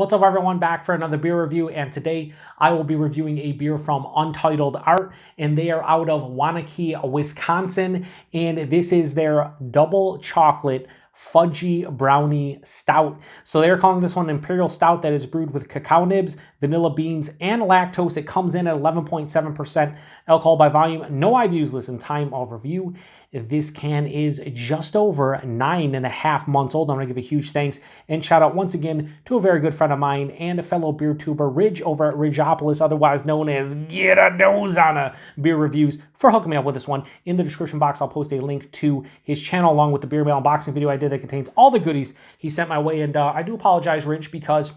What's up, everyone? Back for another beer review, and today I will be reviewing a beer from Untitled Art, and they are out of Waunakee, Wisconsin, and this is their Double Chocolate Fudgey Brownie Stout. So they're calling this one Imperial Stout that is brewed with cacao nibs, vanilla beans, and lactose. It comes in at 11.7% alcohol by volume. No IBUs listed. Time of review. This can is just over 9.5 months old. I'm going to give a huge thanks and shout out once again to a very good friend of mine and a fellow BeerTuber, Ridge over at Ridgeopolus, otherwise known as Get a Nose on a Beer Reviews, for hooking me up with this one. In the description box, I'll post a link to his channel along with the beer mail unboxing video I did that contains all the goodies he sent my way. And I do apologize, Ridge, because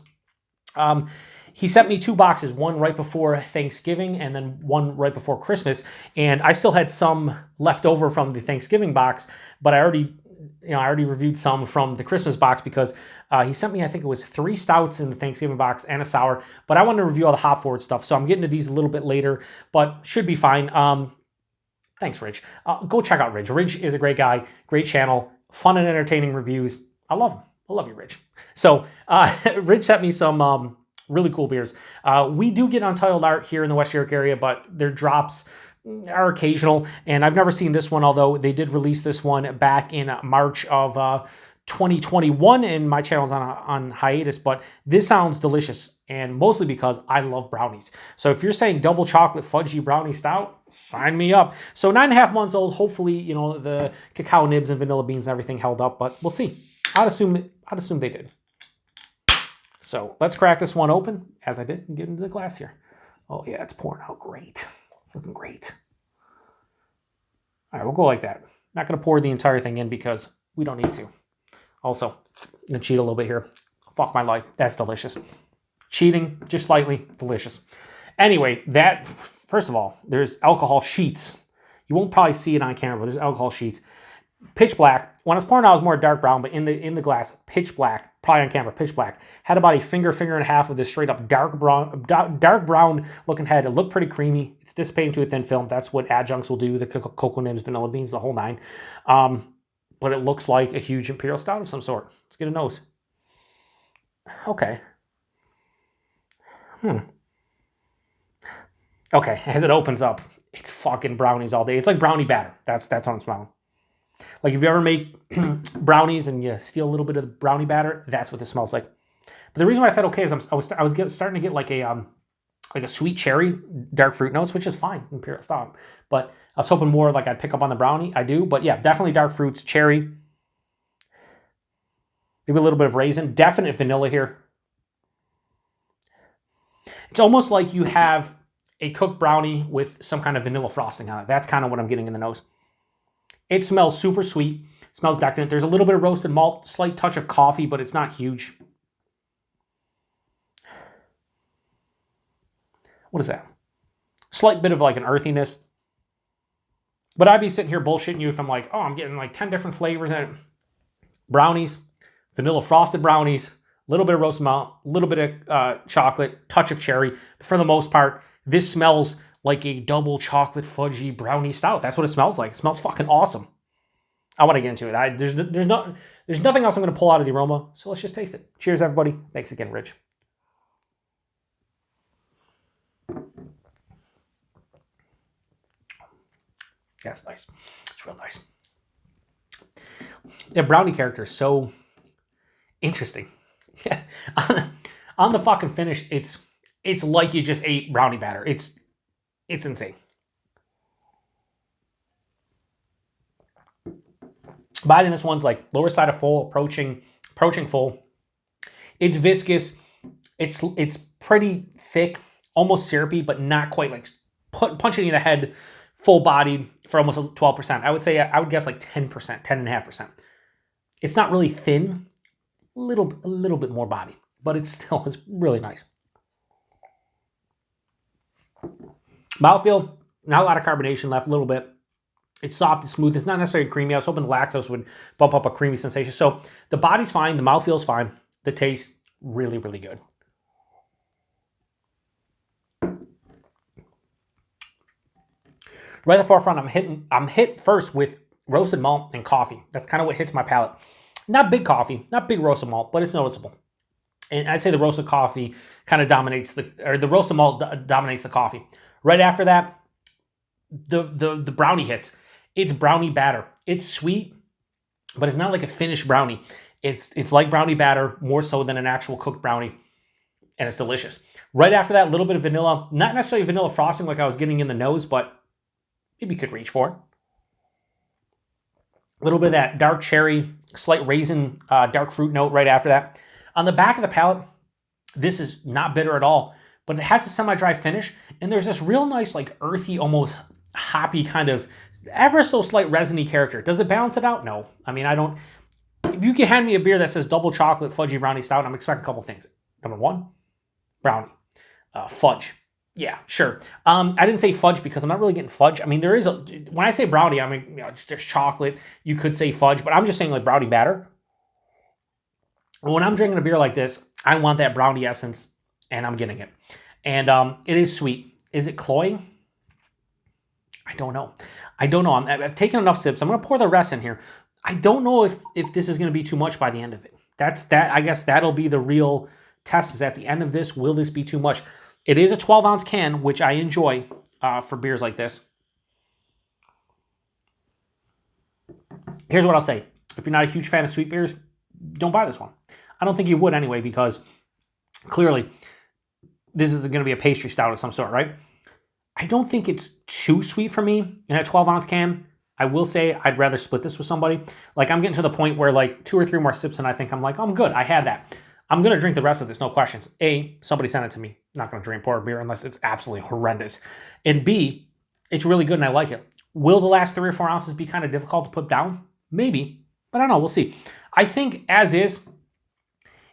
he sent me 2 boxes, one right before Thanksgiving and then one right before Christmas. And I still had some left over from the Thanksgiving box, but I already reviewed some from the Christmas box because he sent me, I think it was 3 stouts in the Thanksgiving box and a sour, but I wanted to review all the hop forward stuff. So I'm getting to these a little bit later, but should be fine. Thanks, Ridge. Go check out Ridge. Ridge is a great guy, great channel, fun and entertaining reviews. I love him. I love you, Ridge. So Ridge sent me some really cool beers. We do get Untitled Art here in the West York area, but their drops are occasional, and I've never seen this one, although they did release this one back in March of 2021, and my channel's on hiatus, but this sounds delicious, and mostly because I love brownies. So if you're saying Double Chocolate Fudgey Brownie Stout, sign me up. So 9.5 months old. Hopefully, you know, the cacao nibs and vanilla beans and everything held up, but we'll see. I'd assume they did. So let's crack this one open, as I did, and get into the glass here. Oh yeah, it's pouring out great. It's looking great. All right, we'll go like that. Not going to pour the entire thing in because we don't need to. Also, I'm going to cheat a little bit here. Fuck my life. That's delicious. Cheating, just slightly, delicious. Anyway, that, first of all, there's alcohol sheets. You won't probably see it on camera, but there's alcohol sheets. Pitch black. When I was pouring out, it was more dark brown, but in the glass, pitch black. Probably on camera, pitch black. Had about a finger and a half of this straight up dark brown looking head. It looked pretty creamy. It's dissipating to a thin film. That's what adjuncts will do. The cocoa nibs, vanilla beans, the whole 9. But it looks like a huge Imperial Stout of some sort. Let's get a nose. Okay. Okay, as it opens up, it's fucking brownies all day. It's like brownie batter. That's what I'm smelling. Like if you ever make brownies and you steal a little bit of the brownie batter, that's what this smells like. But the reason why I said okay is I was starting to get like a sweet cherry, dark fruit notes, which is fine in Imperial Stout. But I was hoping more like I'd pick up on the brownie. I do, but yeah, definitely dark fruits, cherry, maybe a little bit of raisin, definite vanilla here. It's almost like you have a cooked brownie with some kind of vanilla frosting on it. That's kind of what I'm getting in the nose. It smells super sweet. It smells decadent. There's a little bit of roasted malt, slight touch of coffee, but it's not huge. What is that? Slight bit of like an earthiness. But I'd be sitting here bullshitting you if I'm like, oh, I'm getting like 10 different flavors in it. Brownies, vanilla frosted brownies, a little bit of roasted malt, a little bit of chocolate, touch of cherry. For the most part, this smells like a double chocolate fudgy brownie stout. That's what it smells like. It smells fucking awesome. I want to get into it. There's nothing else I'm going to pull out of the aroma, so let's just taste it. Cheers, everybody. Thanks again, Rich. That's nice. It's real nice. The brownie character is so interesting. On the fucking finish, it's like you just ate brownie batter. It's insane. Body in this one's like lower side of full, approaching full. It's viscous. It's pretty thick, almost syrupy, but not quite like punching you in the head, full bodied for almost 12%. I would guess like 10%, 10.5%. It's not really thin, a little bit more body, but it's really nice. Mouthfeel, not a lot of carbonation left, a little bit. It's soft and smooth. It's not necessarily creamy. I was hoping the lactose would bump up a creamy sensation. So the body's fine. The mouthfeel's fine. The taste, really, really good. Right at the forefront, I'm hit first with roasted malt and coffee. That's kind of what hits my palate. Not big coffee, not big roasted malt, but it's noticeable. And I'd say the roasted coffee kind of dominates the roasted malt dominates the coffee. Right after that, the brownie hits. It's brownie batter. It's sweet, but it's not like a finished brownie. It's like brownie batter, more so than an actual cooked brownie, and it's delicious. Right after that, a little bit of vanilla. Not necessarily vanilla frosting like I was getting in the nose, but maybe you could reach for it. A little bit of that dark cherry, slight raisin, dark fruit note right after that. On the back of the palate, this is not bitter at all, but it has a semi-dry finish, and there's this real nice, like earthy, almost hoppy kind of ever so slight resiny character. Does it balance it out? No. I mean, I don't. If you can hand me a beer that says double chocolate fudgy brownie stout, I'm expecting a couple things. Number one, brownie. Fudge. Yeah, sure. I didn't say fudge because I'm not really getting fudge. I mean, there is when I say brownie, I mean, there's chocolate. You could say fudge, but I'm just saying like brownie batter. When I'm drinking a beer like this, I want that brownie essence, and I'm getting it. And it is sweet. Is it cloying? I don't know. I've taken enough sips. I'm going to pour the rest in here. I don't know if this is going to be too much by the end of it. I guess that'll be the real test, is at the end of this, will this be too much? It is a 12-ounce can, which I enjoy for beers like this. Here's what I'll say. If you're not a huge fan of sweet beers, don't buy this one. I don't think you would anyway, because clearly this is going to be a pastry stout of some sort, right? I don't think it's too sweet for me in a 12-ounce can. I will say I'd rather split this with somebody. Like, I'm getting to the point where like 2 or 3 more sips and I think I'm like, oh, I'm good. I had that. I'm going to drink the rest of this, no questions. A, somebody sent it to me. I'm not going to drink pour a beer unless it's absolutely horrendous. And B, it's really good and I like it. Will the last 3 or 4 ounces be kind of difficult to put down? Maybe, but I don't know. We'll see. I think as is,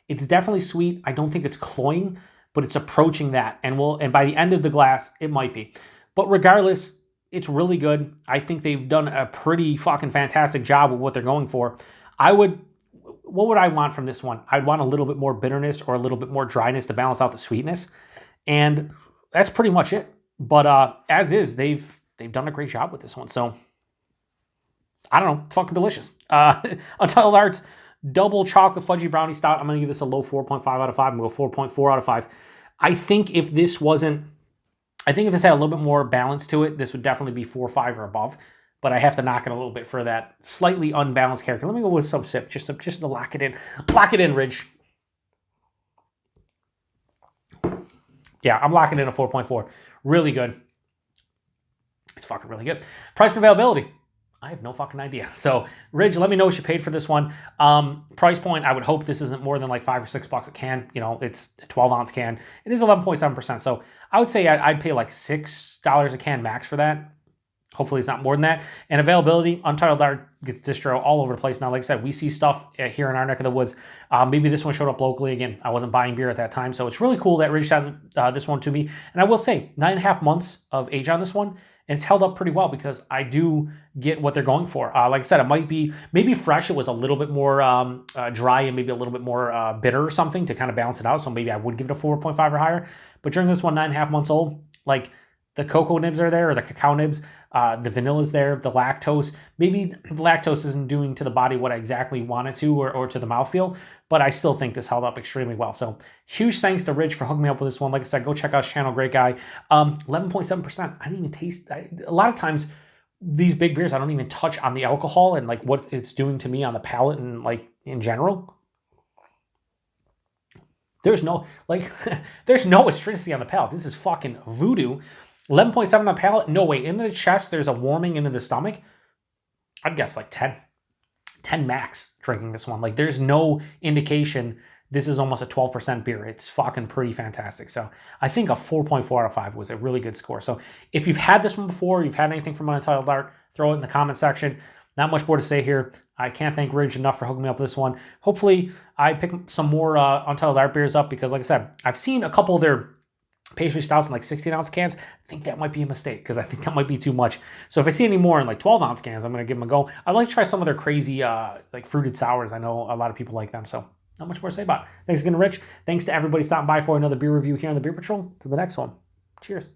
it's definitely sweet. I don't think it's cloying, but it's approaching that. And by the end of the glass, it might be. But regardless, it's really good. I think they've done a pretty fucking fantastic job with what they're going for. What would I want from this one? I'd want a little bit more bitterness or a little bit more dryness to balance out the sweetness. And that's pretty much it. But as is, they've done a great job with this one. So I don't know. It's fucking delicious. Untitled Art's double chocolate fudgy brownie stout. I'm going to give this a low 4.5 out of 5. I'm going to go 4.4 out of 5. I think if this had a little bit more balance to it, this would definitely be 4 or 5 or above. But I have to knock it a little bit for that slightly unbalanced character. Let me go with some sip, just to lock it in. Lock it in, Ridge. Yeah, I'm locking in a 4.4. Really good. It's fucking really good. Price and availability. I have no fucking idea. So, Ridge, let me know what you paid for this one. Price point, I would hope this isn't more than like $5 or $6 a can. You know, it's a 12-ounce can. It is 11.7%. So, I would say I'd pay like $6 a can max for that. Hopefully it's not more than that. And availability, Untitled Art gets distro all over the place now. Like I said, we see stuff here in our neck of the woods. Maybe this one showed up locally. Again, I wasn't buying beer at that time. So it's really cool that Ridge sent this one to me. And I will say, 9.5 months of age on this one. And it's held up pretty well because I do get what they're going for. Like I said, it might be, maybe fresh, it was a little bit more dry and maybe a little bit more bitter or something to kind of balance it out. So maybe I would give it a 4.5 or higher. But during this one, 9.5 months old, like, the cocoa nibs are there, or the cacao nibs. The vanilla's there, the lactose. Maybe the lactose isn't doing to the body what I exactly wanted to, or to the mouthfeel, but I still think this held up extremely well. So huge thanks to Ridge for hooking me up with this one. Like I said, go check out his channel, great guy. 11.7%. I didn't even taste. A lot of times, these big beers, I don't even touch on the alcohol and like what it's doing to me on the palate and like in general. There's no there's no astringency on the palate. This is fucking voodoo. 11.7 on the palate. No way. Into the chest, there's a warming into the stomach. I'd guess like 10. 10 max drinking this one. Like, there's no indication this is almost a 12% beer. It's fucking pretty fantastic. So I think a 4.4 out of 5 was a really good score. So if you've had this one before, you've had anything from Untitled Art, throw it in the comment section. Not much more to say here. I can't thank Ridge enough for hooking me up with this one. Hopefully, I pick some more Untitled Art beers up because, like I said, I've seen a couple of their pastry stouts in like 16-ounce cans. I think that might be a mistake because I think that might be too much. So if I see any more in like 12-ounce cans, I'm going to give them a go. I'd like to try some of their crazy like fruited sours. I know a lot of people like them, so not much more to say about it. Thanks again, Rich. Thanks to everybody stopping by for another beer review here on the Beer Patrol. To the next one. Cheers.